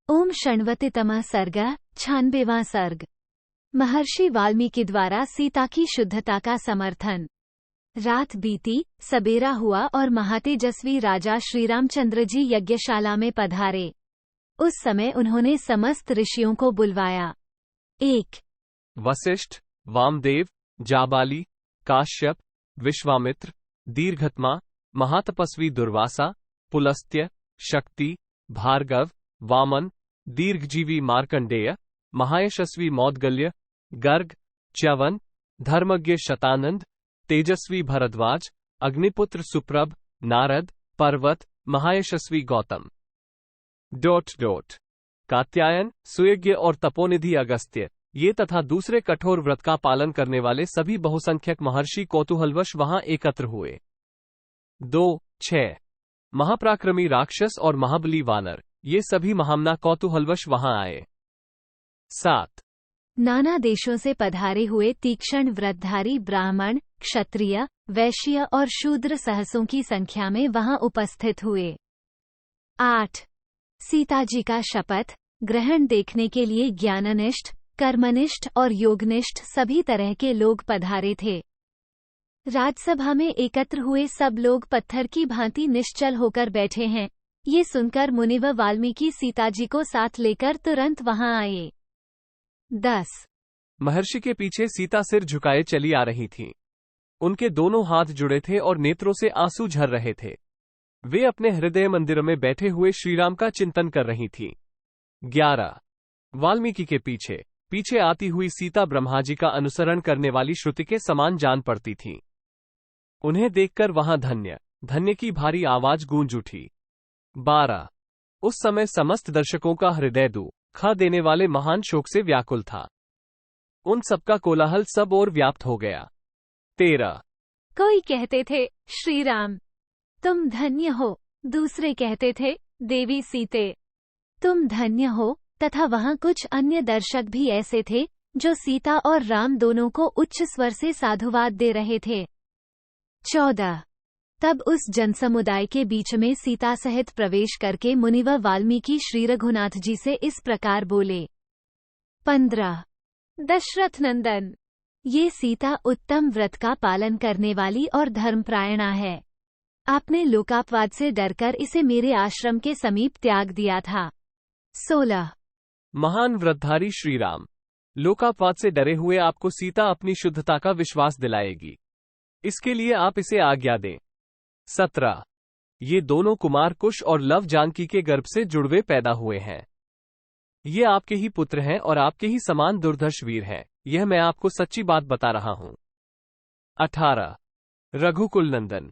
ओम षण्वतितमः सर्गः 96वां सर्ग। महर्षि वाल्मीकि द्वारा सीता की शुद्धता का समर्थन। रात बीती, सबेरा हुआ और महातेजस्वी राजा श्रीरामचंद्र जी यज्ञशाला में पधारे। उस समय उन्होंने समस्त ऋषियों को बुलवाया। 1. वशिष्ठ, वामदेव, जाबाली, काश्यप, विश्वामित्र, दीर्घत्मा, महातपस्वी दुर्वासा, पुलस्त्य, शक्ति, भार्गव, वामन, दीर्घजीवी मार्कंडेय, महायशस्वी मौद्गल्य, गर्ग, च्यवन, धर्मज्ञ शतानंद, तेजस्वी भरद्वाज, अग्निपुत्र सुप्रभ, नारद, पर्वत, महायशस्वी गौतम। कात्यायन, सुयज्ञ और तपोनिधि अगस्त्य, ये तथा दूसरे कठोर व्रत का पालन करने वाले सभी बहुसंख्यक महर्षि कौतूहलवश वहां एकत्र हुए। 2-6 महापराक्रमी राक्षस और महाबली वानर, ये सभी महामना कौतूहलवश वहां आए। 7 नाना देशों से पधारे हुए तीक्ष्ण व्रतधारी ब्राह्मण, क्षत्रिय, वैश्य और शूद्र सहसों की संख्या में वहां उपस्थित हुए। 8 सीता जी का शपथ ग्रहण देखने के लिए ज्ञाननिष्ठ, कर्मनिष्ठ और योगनिष्ठ सभी तरह के लोग पधारे थे। राजसभा में एकत्र हुए सब लोग पत्थर की भांति निश्चल होकर बैठे हैं। ये सुनकर मुनिवर वाल्मीकि सीता जी को साथ लेकर तुरंत वहां आए। 10 महर्षि के पीछे सीता सिर झुकाए चली आ रही थीं। उनके दोनों हाथ जुड़े थे और नेत्रों से आंसू झर रहे थे। वे अपने हृदय मंदिर में बैठे हुए श्रीराम का चिंतन कर रही थीं। 11 वाल्मीकि के पीछे पीछे आती हुई सीता ब्रह्मा जी का अनुसरण करने वाली श्रुति के समान जान पड़ती थीं। उन्हें देखकर वहां धन्य धन्य की भारी आवाज गूंज उठी। 12 उस समय समस्त दर्शकों का हृदय दुखा देने वाले महान शोक से व्याकुल था। उन सबका कोलाहल सब ओर व्याप्त हो गया। 13 कोई कहते थे, श्री राम तुम धन्य हो। दूसरे कहते थे, देवी सीते तुम धन्य हो। तथा वहां कुछ अन्य दर्शक भी ऐसे थे जो सीता और राम दोनों को उच्च स्वर से साधुवाद दे रहे थे। 14 तब उस जनसमुदाय के बीच में सीता सहित प्रवेश करके मुनिवर वाल्मीकि श्री रघुनाथ जी से इस प्रकार बोले। 15 दशरथ नंदन, ये सीता उत्तम व्रत का पालन करने वाली और धर्मपरायणा है। आपने लोकापवाद से डरकर इसे मेरे आश्रम के समीप त्याग दिया था। 16 महान व्रतधारी श्रीराम, लोकापवाद से डरे हुए आपको सीता अपनी शुद्धता का विश्वास दिलाएगी। इसके लिए आप इसे आज्ञा दें। 17 ये दोनों कुमार कुश और लव जानकी के गर्भ से जुड़वे पैदा हुए हैं। ये आपके ही पुत्र हैं और आपके ही समान दुर्धर्ष वीर हैं। यह मैं आपको सच्ची बात बता रहा हूं। 18 रघुकुल नंदन,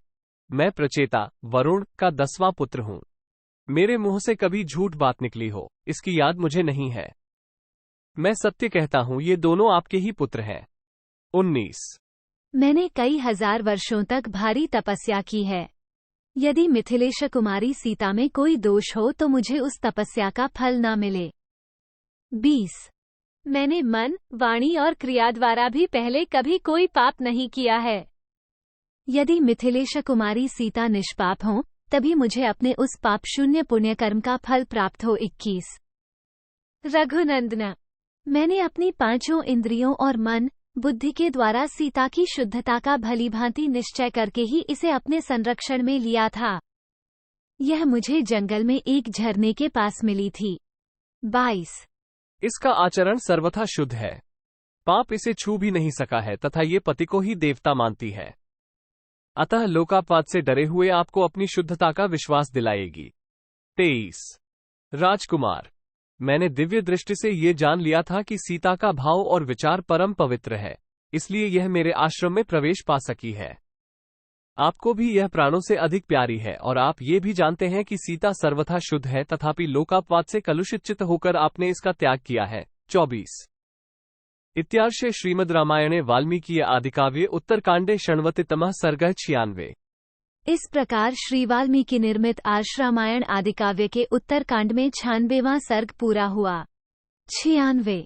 मैं प्रचेता वरुण का 10वां पुत्र हूं। मेरे मुंह से कभी झूठ बात निकली हो, इसकी याद मुझे नहीं है। मैं सत्य कहता हूं, ये दोनों आपके ही पुत्र हैं। 19 मैंने कई हजार वर्षों तक भारी तपस्या की है। यदि मिथिलेश कुमारी सीता में कोई दोष हो तो मुझे उस तपस्या का फल न मिले। 20 मैंने मन, वाणी और क्रिया द्वारा भी पहले कभी कोई पाप नहीं किया है। यदि मिथिलेश कुमारी सीता निष्पाप हो तभी मुझे अपने उस पाप शून्य पुण्य कर्म का फल प्राप्त हो। 21 रघुनंदन, मैंने अपनी 5 इंद्रियों और मन, बुद्धि के द्वारा सीता की शुद्धता का भलीभांति निश्चय करके ही इसे अपने संरक्षण में लिया था। यह मुझे जंगल में एक झरने के पास मिली थी। 22 इसका आचरण सर्वथा शुद्ध है, पाप इसे छू भी नहीं सका है तथा ये पति को ही देवता मानती है। अतः लोकापवाद से डरे हुए आपको अपनी शुद्धता का विश्वास दिलाएगी। 23 राजकुमार, मैंने दिव्य दृष्टि से ये जान लिया था कि सीता का भाव और विचार परम पवित्र है, इसलिए यह मेरे आश्रम में प्रवेश पा सकी है। आपको भी यह प्राणों से अधिक प्यारी है और आप ये भी जानते हैं कि सीता सर्वथा शुद्ध है, तथापि लोकापवाद से कलुषित चित्त होकर आपने इसका त्याग किया है। 24 इत्यार्षे श्रीमद् रामायणे वाल्मीकि आदिकाव्ये उत्तरकांडे षण्वतितमः सर्गः 96। इस प्रकार श्री वाल्मीकि निर्मित आर्ष रामायण आदिकाव्य के उत्तरकांड में 96वां सर्ग पूरा हुआ। 96